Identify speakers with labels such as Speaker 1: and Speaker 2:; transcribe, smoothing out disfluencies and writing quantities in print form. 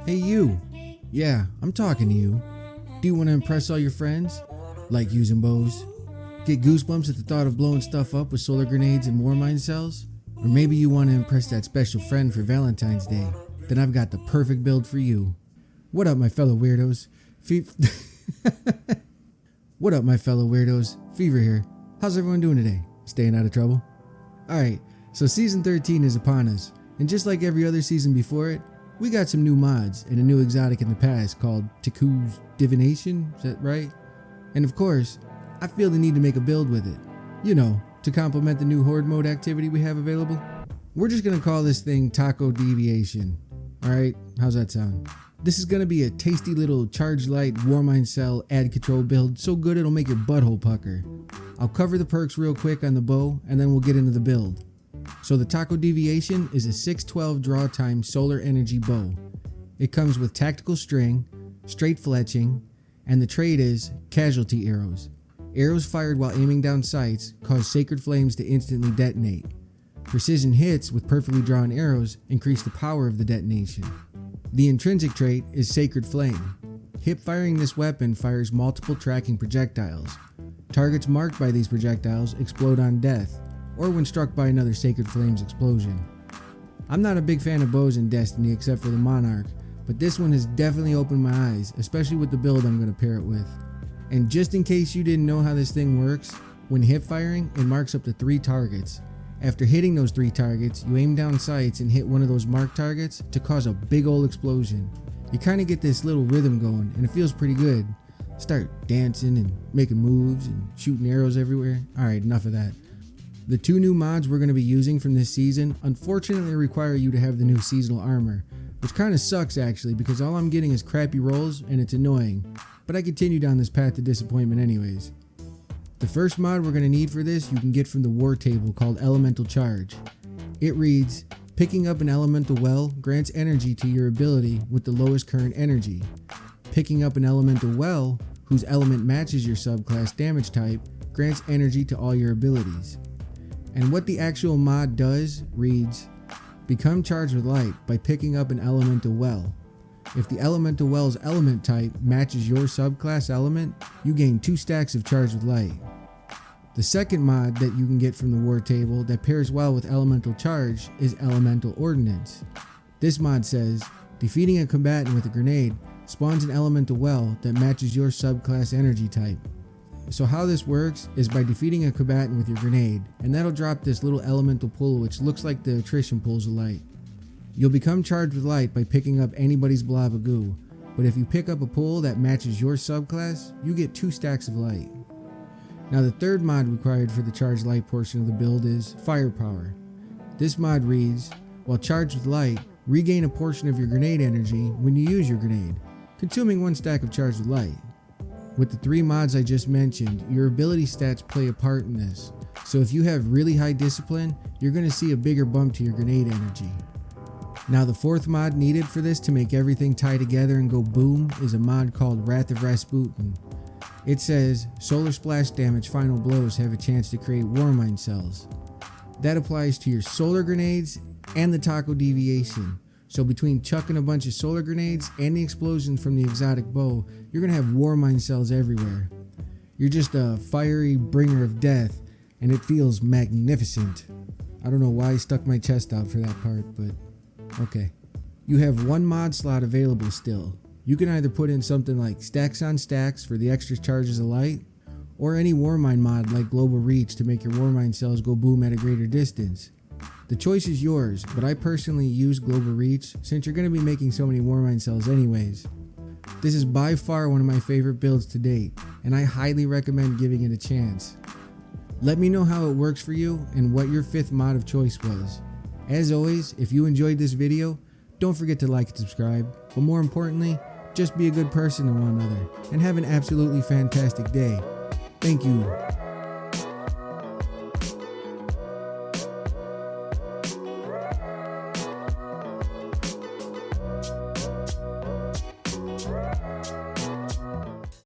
Speaker 1: Hey you! Yeah, I'm talking to you. Do you want to impress all your friends? Like using bows? Get goosebumps at the thought of blowing stuff up with solar grenades and warmind cells? Or maybe you want to impress that special friend for Valentine's Day? Then I've got the perfect build for you. What up, my fellow weirdos? What up, my fellow weirdos? Fever here. How's everyone doing today? Staying out of trouble? Alright, so season 13 is upon us, and just like every other season before it, we got some new mods and a new exotic in the past called Ticuu's Divination, is that right? And of course, I feel the need to make a build with it. You know, to complement the new horde mode activity we have available. We're just gonna call this thing Taco Deviation. Alright, how's that sound? This is gonna be a tasty little charge light warmind cell ad control build so good it'll make your butthole pucker. I'll cover the perks real quick on the bow and then we'll get into the build. So the Taco Deviation is a 612 draw time solar energy bow. It comes with tactical string, straight fletching, and the trait is casualty arrows. Arrows fired while aiming down sights cause sacred flames to instantly detonate. Precision hits with perfectly drawn arrows increase the power of the detonation. The intrinsic trait is Sacred Flame. Hip firing this weapon fires multiple tracking projectiles. Targets marked by these projectiles explode on death, or when struck by another Sacred Flames explosion. I'm not a big fan of bows in Destiny except for the Monarch, but this one has definitely opened my eyes, especially with the build I'm going to pair it with. And just in case you didn't know how this thing works, when hip firing, it marks up to 3 targets. After hitting those 3 targets, you aim down sights and hit one of those marked targets to cause a big old explosion. You kind of get this little rhythm going and it feels pretty good. Start dancing and making moves and shooting arrows everywhere. Alright, enough of that. The 2 new mods we're going to be using from this season unfortunately require you to have the new seasonal armor, which kind of sucks actually because all I'm getting is crappy rolls and it's annoying, but I continue down this path to disappointment anyways. The first mod we're going to need for this you can get from the war table called Elemental Charge. It reads, picking up an elemental well grants energy to your ability with the lowest current energy. Picking up an elemental well whose element matches your subclass damage type grants energy to all your abilities. And what the actual mod does reads, become charged with light by picking up an elemental well. If the elemental well's element type matches your subclass element, you gain 2 stacks of charged with light. The second mod that you can get from the war table that pairs well with elemental charge is Elemental Ordnance. This mod says, defeating a combatant with a grenade spawns an elemental well that matches your subclass energy type. So how this works is by defeating a combatant with your grenade, and that'll drop this little elemental pool which looks like the attrition pools of light. You'll become charged with light by picking up anybody's blob of goo, but if you pick up a pool that matches your subclass, you get 2 stacks of light. Now the third mod required for the charged light portion of the build is Firepower. This mod reads, while charged with light, regain a portion of your grenade energy when you use your grenade, consuming 1 stack of charged with light. With the 3 mods I just mentioned, your ability stats play a part in this, so if you have really high discipline, you're going to see a bigger bump to your grenade energy. Now the 4th mod needed for this to make everything tie together and go boom is a mod called Wrath of Rasputin. It says, solar splash damage final blows have a chance to create warmind cells. That applies to your solar grenades and the Taco Deviation. So between chucking a bunch of solar grenades and the explosion from the exotic bow, you're going to have warmind cells everywhere. You're just a fiery bringer of death, and it feels magnificent. I don't know why I stuck my chest out for that part, but okay. You have 1 mod slot available still. You can either put in something like stacks on stacks for the extra charges of light, or any warmind mod like Global Reach to make your warmind cells go boom at a greater distance. The choice is yours, but I personally use Global Reach since you're going to be making so many warmind cells anyways. This is by far one of my favorite builds to date, and I highly recommend giving it a chance. Let me know how it works for you and what your 5th mod of choice was. As always, if you enjoyed this video, don't forget to like and subscribe, but more importantly, just be a good person to one another and have an absolutely fantastic day. Thank you.